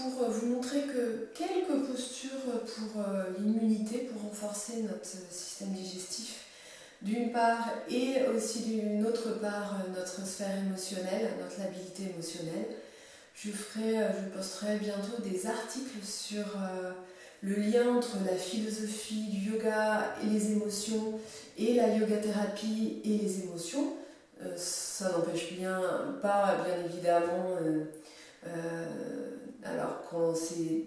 pour vous montrer que quelques postures pour l'immunité, pour renforcer notre système digestif d'une part, et aussi d'une autre part notre sphère émotionnelle, notre labilité émotionnelle. Je posterai bientôt des articles sur le lien entre la philosophie du yoga et les émotions, et la yoga thérapie et les émotions. Ça n'empêche pas, bien évidemment, alors quand c'est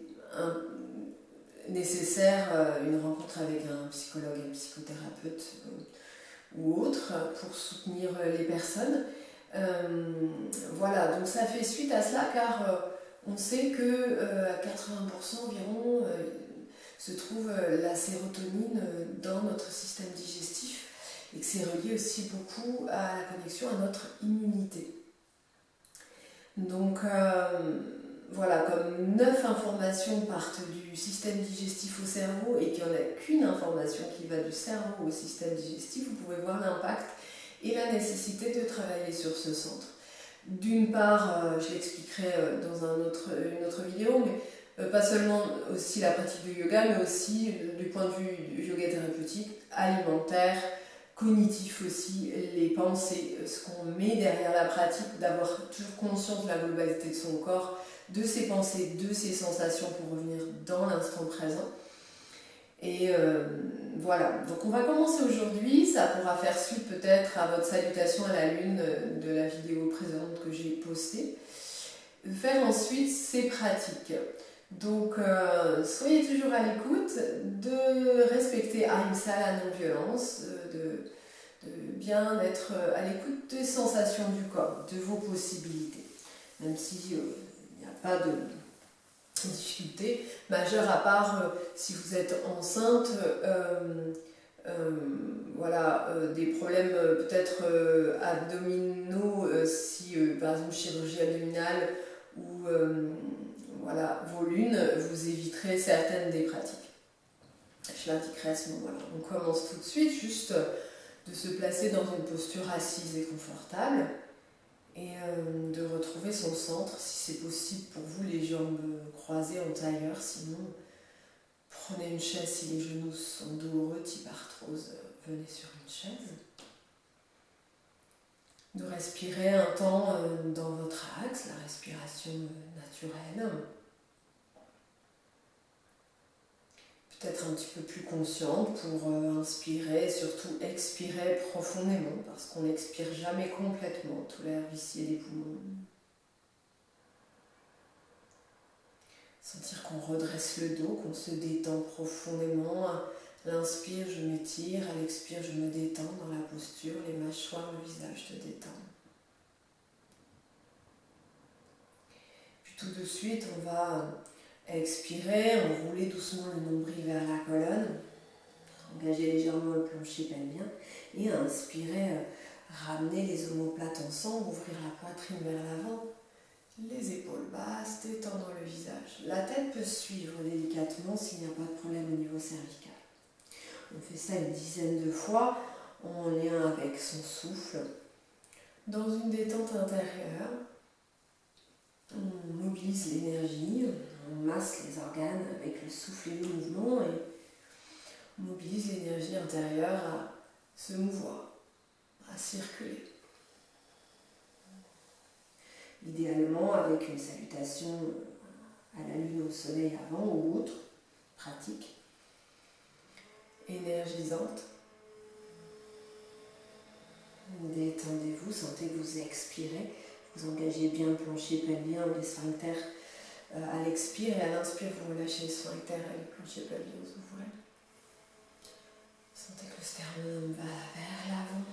nécessaire, une rencontre avec un psychologue et un psychothérapeute ou autre pour soutenir les personnes. Voilà, donc ça fait suite à cela car on sait que à 80% environ se trouve la sérotonine dans notre système digestif et que c'est relié aussi beaucoup à la connexion à notre immunité. Donc voilà, comme 9 informations partent du système digestif au cerveau et qu'il n'y en a qu'une information qui va du cerveau au système digestif, vous pouvez voir l'impact et la nécessité de travailler sur ce centre. D'une part, je l'expliquerai dans une autre vidéo, mais pas seulement aussi la pratique du yoga, mais aussi du point de vue du yoga thérapeutique, alimentaire, cognitif aussi, les pensées, ce qu'on met derrière la pratique, d'avoir toujours conscience de la globalité de son corps, de ses pensées, de ses sensations pour revenir dans l'instant présent. Et voilà, donc on va commencer aujourd'hui, ça pourra faire suite peut-être à votre salutation à la lune de la vidéo précédente que j'ai postée. Faire ensuite ces pratiques. Donc soyez toujours à l'écoute, de respecter Ahimsa, la non-violence, de bien être à l'écoute des sensations du corps, de vos possibilités. Même si il n'y a pas de difficulté majeure à part si vous êtes enceinte, des problèmes peut-être abdominaux, si par exemple chirurgie abdominale ou vos lunes, vous éviterez certaines des pratiques. Je l'indiquerai à ce moment-là. On commence tout de suite, juste de se placer dans une posture assise et confortable et de retrouver son centre, si c'est possible pour vous, les jambes croisées en tailleur, sinon prenez une chaise si les genoux sont douloureux, type arthrose, venez sur une chaise. De respirer un temps dans votre axe, la respiration naturelle. Peut-être un petit peu plus consciente pour inspirer, surtout expirer profondément, parce qu'on n'expire jamais complètement tout l'air vicié des poumons. Sentir qu'on redresse le dos, qu'on se détend profondément. À l'inspire, je m'étire, à l'expire, je me détends dans la posture, les mâchoires, le visage se détendent. Puis tout de suite, on va expirer, enrouler doucement le nombril vers la colonne, engager légèrement le plancher pelvien et inspirer, ramener les omoplates ensemble, ouvrir la poitrine vers l'avant, les épaules basses, détendre le visage. La tête peut suivre délicatement s'il n'y a pas de problème au niveau cervical. On fait ça une dizaine de fois en lien avec son souffle, dans une détente intérieure. On mobilise l'énergie, on masse les organes avec le souffle et le mouvement et on mobilise l'énergie intérieure à se mouvoir, à circuler. Idéalement avec une salutation à la lune, au soleil avant ou autre, pratique, énergisante. Détendez-vous, sentez que vous expirez. Vous engagez bien le plancher pelvien, les sphincters à l'expire et à l'inspire, vous relâchez les sphincters et le plancher pelvien, vous ouvrez. Sentez que le sternum va vers l'avant.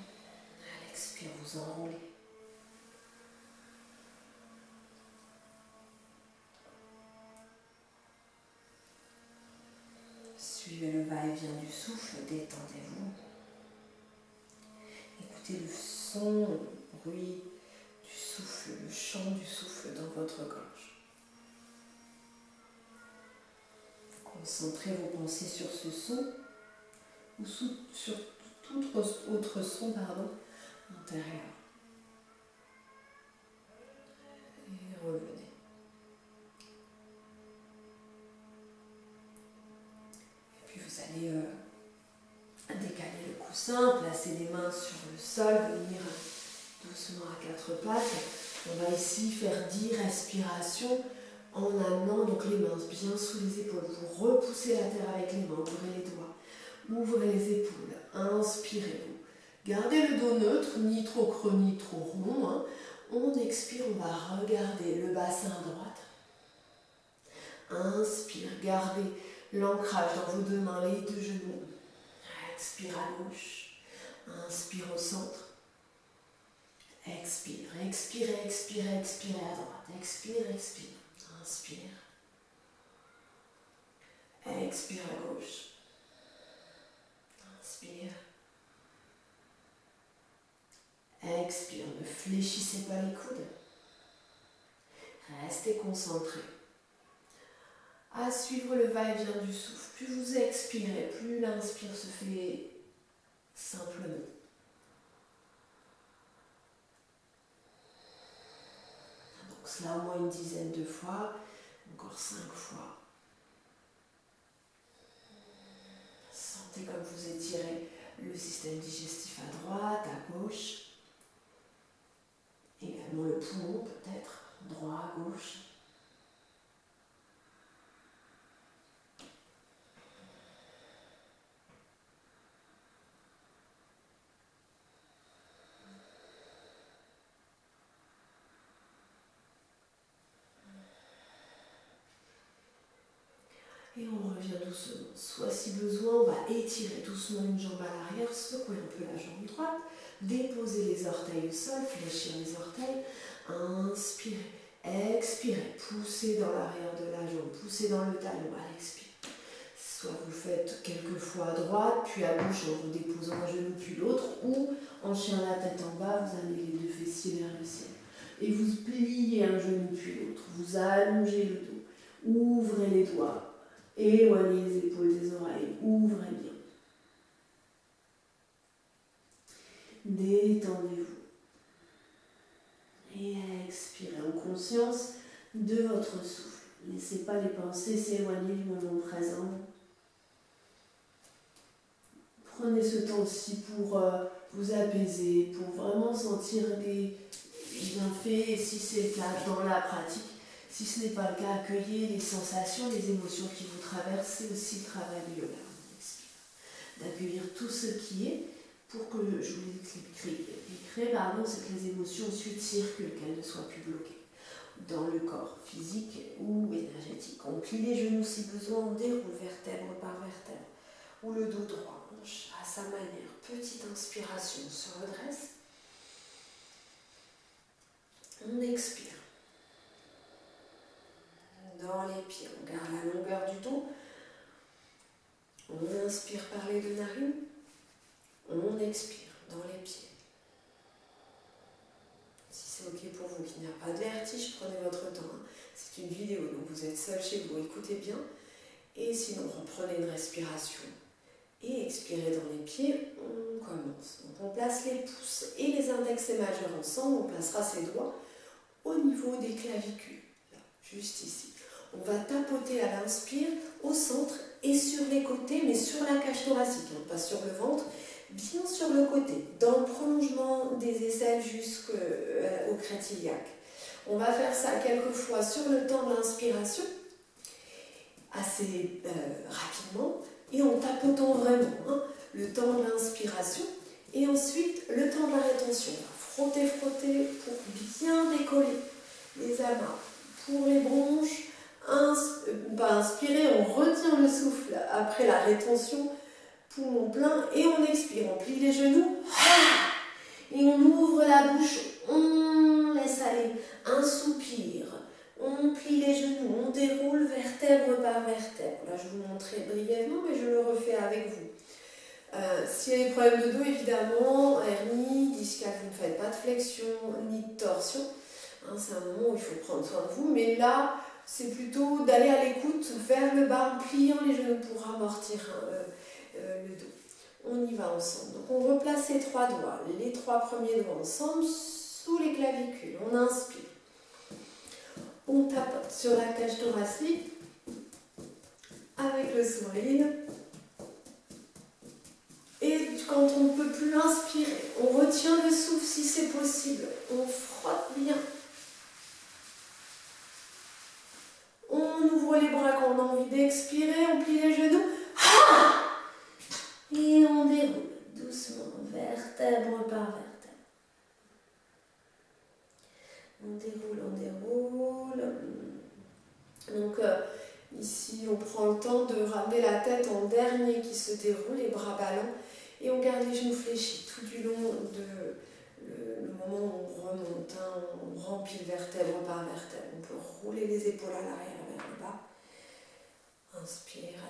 À l'expire, vous enroulez. Suivez le va-et-vient du souffle, détendez-vous. Écoutez le son, le bruit du souffle, le chant du souffle dans votre gorge. Concentrez vos pensées sur ce son ou sur tout autre son intérieur. Et revenez. coussin, placer les mains sur le sol, venir doucement à quatre pattes. On va ici faire 10 respirations en amenant donc les mains bien sous les épaules. Vous repoussez la terre avec les mains, ouvrez les doigts, ouvrez les épaules, inspirez-vous. Gardez le dos neutre, ni trop creux, ni trop rond. Hein. On expire, on va regarder le bassin à droite. Inspire, gardez l'ancrage dans vos deux mains, les deux genoux. Expire à gauche, inspire au centre. Expire, expire, expire, expire à droite. Expire, expire. Inspire. Expire à gauche. Inspire. Expire, ne fléchissez pas les coudes. Restez concentrés. À suivre le va-et-vient du souffle. Plus vous expirez, plus l'inspire se fait simplement. Donc cela au moins une dizaine de fois, encore 5 fois. Sentez comme vous étirez le système digestif à droite, à gauche. Également le poumon peut-être, droit à gauche. Et on revient doucement. Soit si besoin, on va étirer doucement une jambe à l'arrière, secouer un peu la jambe droite, déposer les orteils au sol, fléchir les orteils, inspirez, expirez, poussez dans l'arrière de la jambe, poussez dans le talon à l'expire. Soit vous faites quelques fois à droite, puis à gauche en vous déposant un genou puis l'autre, ou en chien la tête en bas, vous amenez les deux fessiers vers le ciel. Et vous pliez un genou puis l'autre, vous allongez le dos, ouvrez les doigts. Éloignez les épaules des oreilles, ouvrez bien. Détendez-vous. Et expirez en conscience de votre souffle. Laissez pas les pensées s'éloigner du moment présent. Prenez ce temps-ci pour vous apaiser, pour vraiment sentir des bienfaits, et si c'est le cas dans la pratique. Si ce n'est pas le cas, accueillez les sensations, les émotions qui vous traversent, c'est aussi le travail du yoga. D'accueillir tout ce qui est pour que, je vous l'expliquerai, c'est que les émotions ensuite circulent, qu'elles ne soient plus bloquées dans le corps physique ou énergétique. On plie les genoux si besoin, on déroule vertèbre par vertèbre, ou le dos droit, à sa manière. Petite inspiration, on se redresse. On expire. Dans les pieds, on garde la longueur du dos. On inspire par les deux narines. On expire dans les pieds. Si c'est ok pour vous, qu'il n'y a pas de vertige, prenez votre temps. C'est une vidéo, donc vous êtes seul chez vous, écoutez bien. Et sinon, reprenez une respiration. Et expirez dans les pieds, on commence. Donc on place les pouces et les index et majeurs ensemble. On placera ses doigts au niveau des clavicules, là, juste ici. On va tapoter à l'inspire, au centre et sur les côtés, mais sur la cage thoracique, hein, pas sur le ventre, bien sur le côté, dans le prolongement des aisselles jusqu'au crête iliaque. On va faire ça quelques fois sur le temps de l'inspiration, assez rapidement, et en tapotant vraiment, hein, le temps de l'inspiration, et ensuite le temps de la rétention. On va frotter, frotter pour bien décoller les amas, pour les bronches. Inspirer, on retient le souffle après la rétention, poumon plein, et on expire, on plie les genoux, et on ouvre la bouche, on laisse aller, un soupir, on plie les genoux, on déroule vertèbre par vertèbre. Là je vous montrerai brièvement, mais je le refais avec vous. S'il y a des problèmes de dos, évidemment, hernie, discale, vous ne faites pas de flexion ni de torsion, hein, c'est un moment où il faut prendre soin de vous, mais là, c'est plutôt d'aller à l'écoute vers le bas en pliant les genoux pour amortir le dos. On y va ensemble. Donc on replace les 3 doigts, les 3 premiers doigts ensemble sous les clavicules. On inspire. On tapote sur la cage thoracique avec le sourire. Et quand on ne peut plus inspirer. On retient le souffle si c'est possible. On frotte bien. On ouvre les bras quand on a envie d'expirer. On plie les genoux. Ah! Et on déroule doucement, vertèbre par vertèbre. On déroule. Donc ici, on prend le temps de ramener la tête en dernier qui se déroule, les bras ballants. Et on garde les genoux fléchis tout du long de le moment où on remonte, hein, on remplit vertèbre par vertèbre. On peut rouler les épaules à l'arrière vers le bas. Inspire,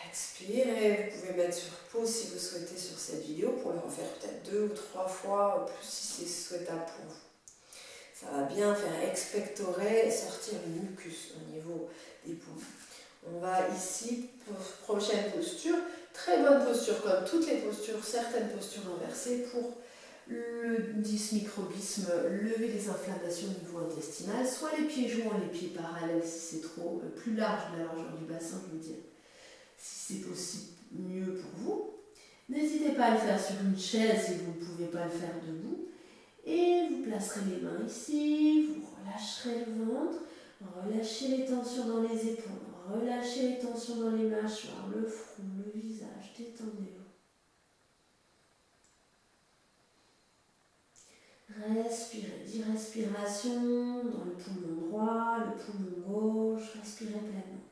expire. Et vous pouvez mettre sur pause si vous souhaitez sur cette vidéo pour le refaire peut-être 2 ou 3 fois, plus si c'est souhaitable pour vous. Ça va bien faire expectorer et sortir le mucus au niveau des poumons. On va ici, pour prochaine posture, très bonne posture comme toutes les postures, certaines postures inversées pour le dysmicrobisme, lever les inflammations au niveau intestinal, soit les pieds joints, les pieds parallèles si c'est trop plus large de la largeur du bassin, je veux dire, si c'est possible, mieux pour vous. N'hésitez pas à le faire sur une chaise si vous ne pouvez pas le faire debout. Et vous placerez les mains ici, vous relâcherez le ventre, relâchez les tensions dans les épaules, relâchez les tensions dans les mâchoires, le front, le visage, détendez-vous. Respirez, 10 respirations dans le poumon droit, le poumon gauche, respirez pleinement.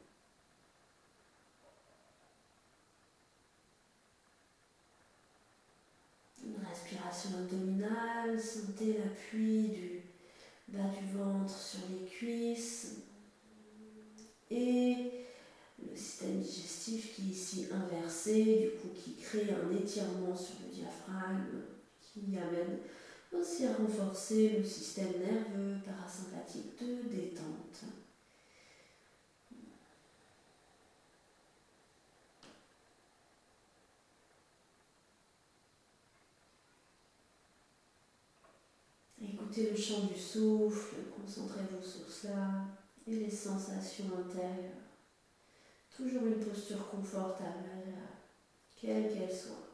Une respiration abdominale, sentez l'appui du bas du ventre sur les cuisses et le système digestif qui est ici inversé, du coup qui crée un étirement sur le diaphragme qui amène aussi à renforcer le système nerveux parasympathique de détente. Écoutez le chant du souffle, concentrez-vous sur cela et les sensations intérieures. Toujours une posture confortable, agréable, quelle qu'elle soit.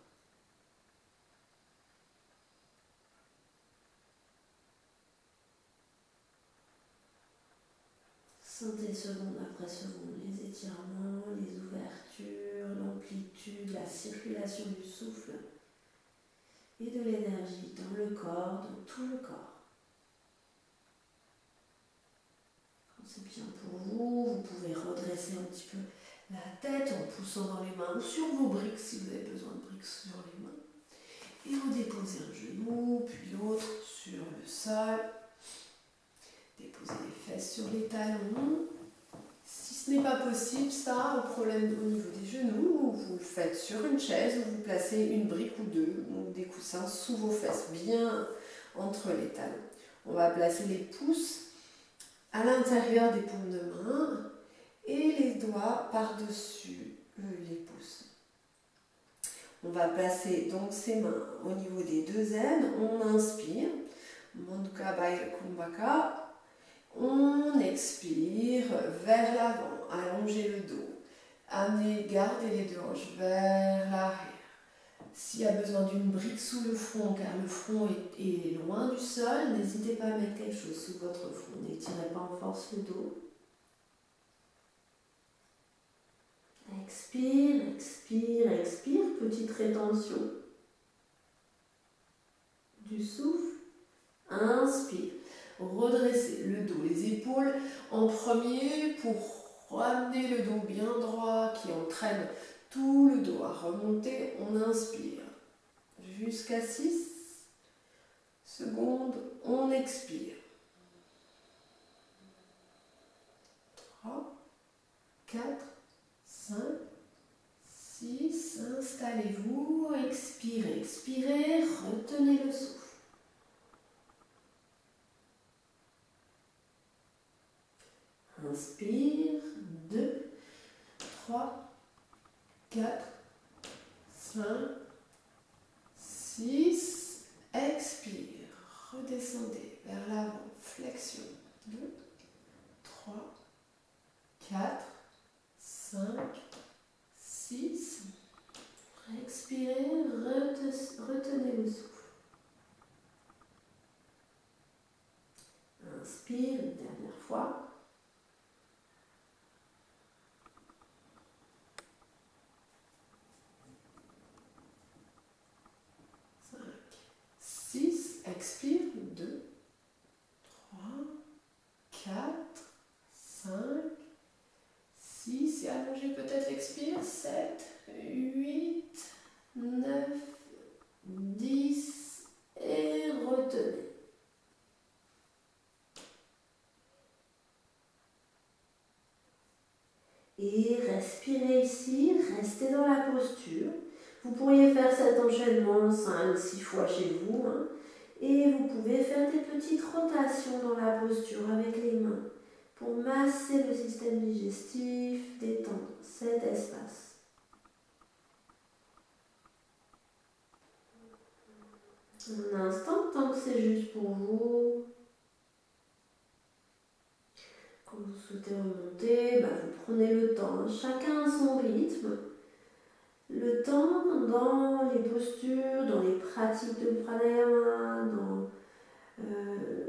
Sentez seconde après seconde les étirements, les ouvertures, l'amplitude, la circulation du souffle et de l'énergie dans le corps, dans tout le corps. Quand c'est bien pour vous, vous pouvez redresser un petit peu la tête en poussant dans les mains ou sur vos briques si vous avez besoin de briques sur les mains. Et vous déposez un genou, puis l'autre sur le sol. Déposez les fesses sur les talons. Si ce n'est pas possible, ça, un problème au niveau des genoux, vous le faites sur une chaise ou vous placez une brique ou deux, ou des coussins sous vos fesses, bien entre les talons. On va placer les pouces à l'intérieur des paumes de main et les doigts par-dessus les pouces. On va placer donc ses mains au niveau des deux ailes. On inspire, Mandukha Baira Kumbhaka. On expire vers l'avant, allongez le dos. Amenez, gardez les deux hanches vers l'arrière. S'il y a besoin d'une brique sous le front, car le front est loin du sol, n'hésitez pas à mettre quelque chose sous votre front. N'étirez pas en force le dos. Expire, expire, expire. Petite rétention du souffle. Inspire. Redressez le dos, les épaules en premier pour ramener le dos bien droit qui entraîne tout le dos à remonter. On inspire jusqu'à 6 secondes. On expire. 3, 4, 5, 6. Installez-vous. Expirez, expirez. Retenez le souffle. Inspire, 2, 3, 4, 5, 6. Expire, redescendez vers l'avant, flexion. 2, 3, 4, 5, 6. Expirez, expire. 2, 3, 4, 5, 6, et allongez peut-être l'expire. 7, 8, 9, 10, et retenez. Et respirez ici, restez dans la posture. Vous pourriez faire cet enchaînement 5-6 fois chez vous. Et vous pouvez faire des petites rotations dans la posture avec les mains pour masser le système digestif, détendre cet espace. Un instant, tant que c'est juste pour vous. Quand vous souhaitez remonter, vous prenez le temps. Chacun à son rythme. Le temps dans les postures, dans les pratiques de pranayama, dans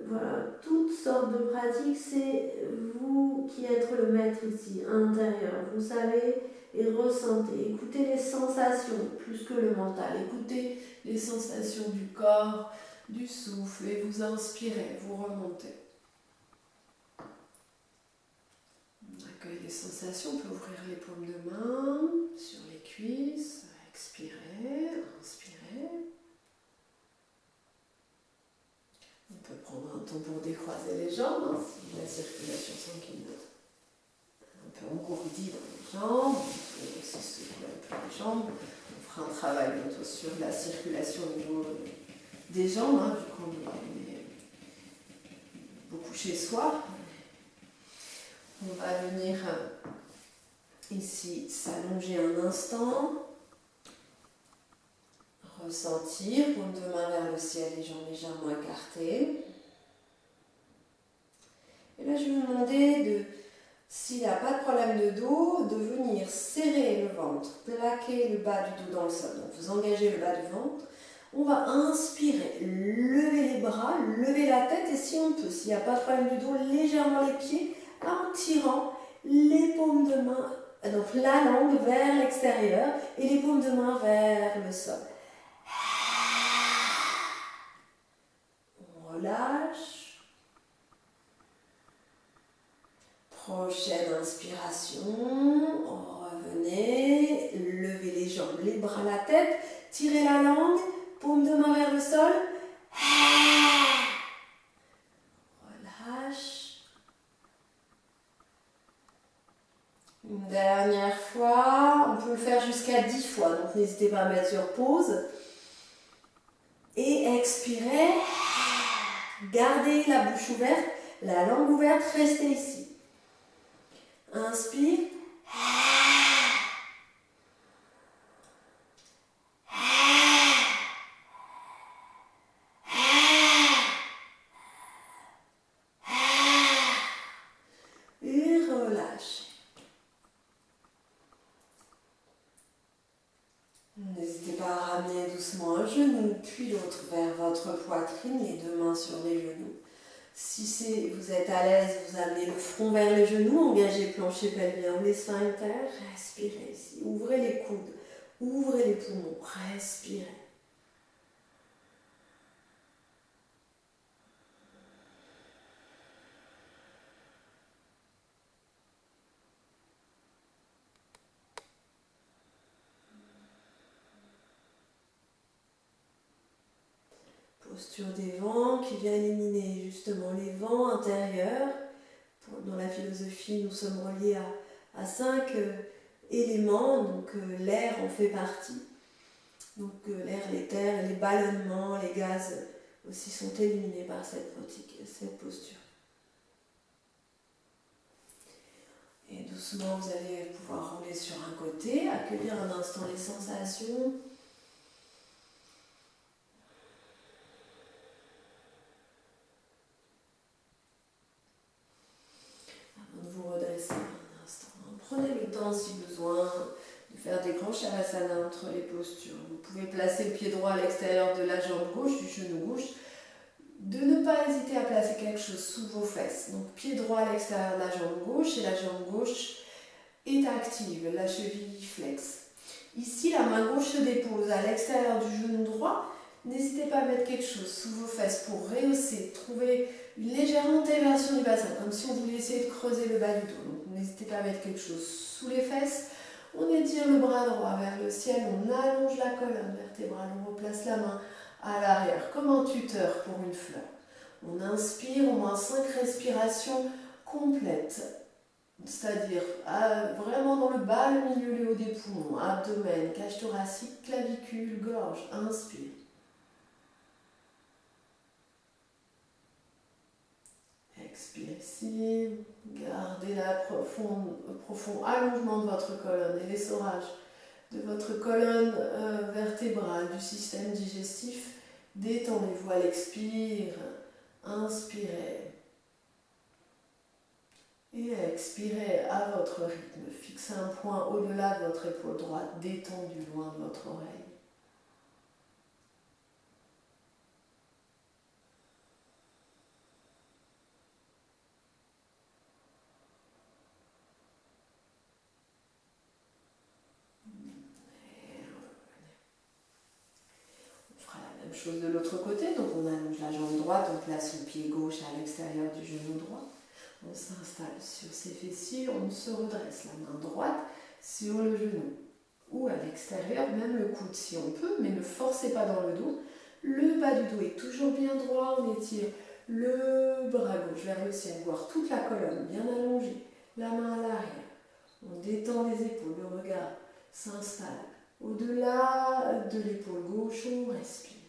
voilà, toutes sortes de pratiques, c'est vous qui êtes le maître ici, à l'intérieur. Vous savez et ressentez. Écoutez les sensations plus que le mental. Écoutez les sensations du corps, du souffle, et vous inspirez, vous remontez. On accueille les sensations, on peut ouvrir les paumes de main sur les cuisses, expirer, inspirer. On peut prendre un temps pour décroiser les jambes, si la circulation sanguine. Un peu engourdi dans les jambes, on peut aussi secouer un peu les jambes. On fera un travail bientôt sur la circulation au niveau des jambes, vu qu'on est beaucoup chez soi. On va venir ici s'allonger un instant, ressentir, paume de main vers le ciel, les jambes légèrement écartées. Et là, je vais vous demander, s'il n'y a pas de problème de dos, de venir serrer le ventre, plaquer le bas du dos dans le sol. Donc vous engagez le bas du ventre. On va inspirer, lever les bras, lever la tête, et si on peut, s'il n'y a pas de problème du dos, légèrement les pieds, en tirant les paumes de main, donc la langue vers l'extérieur et les paumes de main vers le sol. On relâche. Prochaine inspiration, revenez, levez les jambes, les bras, la tête, tirez la langue, paume de main vers le sol. Relâche. Une dernière fois, on peut le faire jusqu'à 10 fois, donc n'hésitez pas à mettre sur pause. Et expirez, gardez la bouche ouverte, la langue ouverte, restez ici. Inspire. Et relâchez. N'hésitez pas à ramener doucement un genou, puis l'autre vers votre poitrine, les deux mains sur les genoux. Si vous êtes à l'aise, vous amenez le front vers les genoux, engagez le plancher pelvien ou les sphincters, respirez ici. Ouvrez les coudes, ouvrez les poumons, respirez. Posture des vents qui vient éliminer justement les vents intérieurs. Dans la philosophie, nous sommes reliés à 5 éléments, donc l'air en fait partie. Donc l'air, l'éther, les ballonnements, les gaz aussi sont éliminés par cette posture. Et doucement, vous allez pouvoir rouler sur un côté, accueillir un instant les sensations. Vous redressez un instant. Prenez le temps, si besoin, de faire des grands shavasana entre les postures. Vous pouvez placer le pied droit à l'extérieur de la jambe gauche, du genou gauche. De ne pas hésiter à placer quelque chose sous vos fesses. Donc pied droit à l'extérieur de la jambe gauche, et la jambe gauche est active, la cheville flexe. Ici, la main gauche se dépose à l'extérieur du genou droit, N'hésitez pas à mettre quelque chose sous vos fesses pour rehausser, trouver une légère inversion du bassin, comme si on voulait essayer de creuser le bas du dos. Donc n'hésitez pas à mettre quelque chose sous les fesses. On étire le bras droit vers le ciel, on allonge la colonne vertébrale, on replace la main à l'arrière, comme un tuteur pour une fleur. On inspire au moins 5 respirations complètes, c'est-à-dire vraiment dans le bas, le milieu, le haut des poumons, abdomen, cage thoracique, clavicule, gorge. Inspire. Expire ici. Gardez le profond allongement de votre colonne et l'essorage de votre colonne vertébrale, du système digestif. Détendez-vous à l'expire. Inspirez. Et expirez à votre rythme. Fixez un point au-delà de votre épaule droite, détendu loin de votre oreille. Chose de l'autre côté, donc on allonge la jambe droite, on place son pied gauche à l'extérieur du genou droit, on s'installe sur ses fessiers, on se redresse la main droite sur le genou ou à l'extérieur, même le coude si on peut, mais ne forcez pas dans le dos. Le bas du dos est toujours bien droit, on étire le bras gauche vers le ciel, voire toute la colonne bien allongée, la main à l'arrière, on détend les épaules, le regard s'installe au-delà de l'épaule gauche, on respire.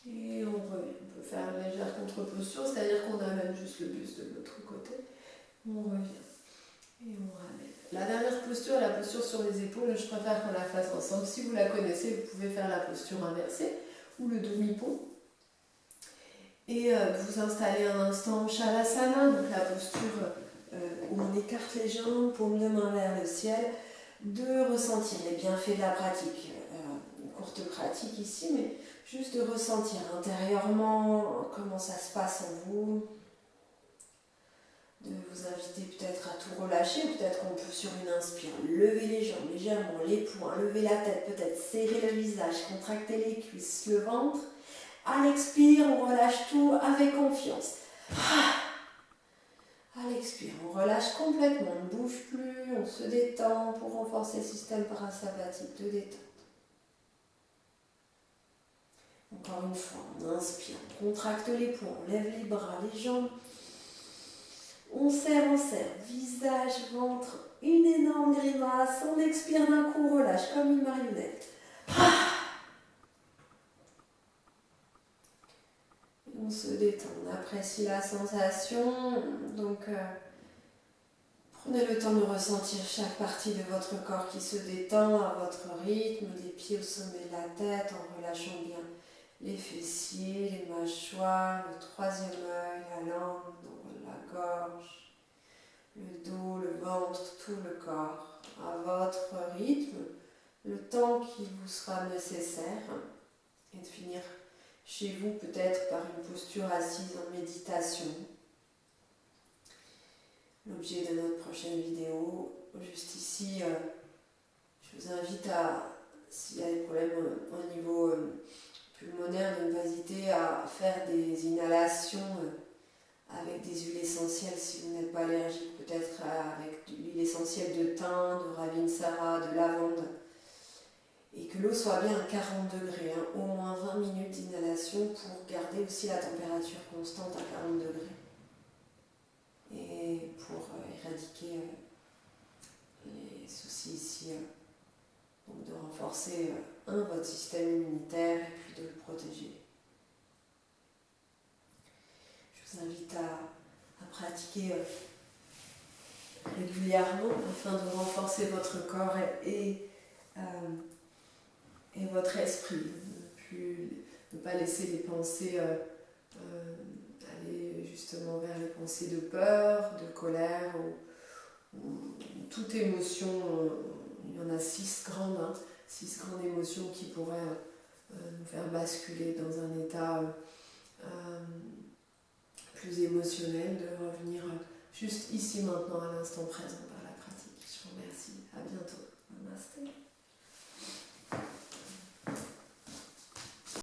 Et on revient. On peut faire une légère contre-posture, c'est-à-dire qu'on amène juste le buste de l'autre côté. On revient. Et on ramène. La dernière posture, la posture sur les épaules, je préfère qu'on la fasse ensemble. Si vous la connaissez, vous pouvez faire la posture inversée ou le demi-pont. Et vous installez un instant Shavasana, donc la posture où on écarte les jambes, paume de main vers le ciel, de ressentir les bienfaits de la pratique. Une courte pratique ici, mais juste de ressentir intérieurement comment ça se passe en vous, de vous inviter peut-être à tout relâcher, peut-être qu'on peut sur une inspire lever les jambes légèrement, les poings, lever la tête, peut-être serrer le visage, contracter les cuisses, le ventre. À l'expire, on relâche tout avec confiance. À l'expire, on relâche complètement, on ne bouge plus, on se détend pour renforcer le système parasympathique de détente. Encore une fois, on inspire, on contracte les poings, on lève les bras, les jambes. On serre, visage, ventre, une énorme grimace. On expire d'un coup, on relâche comme une marionnette. On se détend, on apprécie la sensation. Donc, prenez le temps de ressentir chaque partie de votre corps qui se détend à votre rythme, les pieds au sommet de la tête en relâchant bien les fessiers, les mâchoires, le troisième œil, la langue, la gorge, le dos, le ventre, tout le corps, à votre rythme, le temps qui vous sera nécessaire, et de finir chez vous peut-être par une posture assise en méditation. L'objet de notre prochaine vidéo, juste ici, je vous invite à, s'il y a des problèmes au niveau pulmonaire, de ne pas hésiter à faire des inhalations avec des huiles essentielles si vous n'êtes pas allergique, peut-être avec de l'huile essentielle de thym, de ravinsara, de lavande, et que l'eau soit bien à 40 degrés, au moins 20 minutes d'inhalation pour garder aussi la température constante à 40 degrés et pour éradiquer les soucis ici, donc de renforcer votre système immunitaire et puis de le protéger. Je vous invite à pratiquer régulièrement afin de renforcer votre corps et et votre esprit. Ne pas laisser les pensées aller justement vers les pensées de peur, de colère, ou toute émotion. Il y en a 6 grandes, 6 grandes émotions qui pourraient nous faire basculer dans un état plus émotionnel, de revenir juste ici maintenant à l'instant présent par la pratique. Je vous remercie.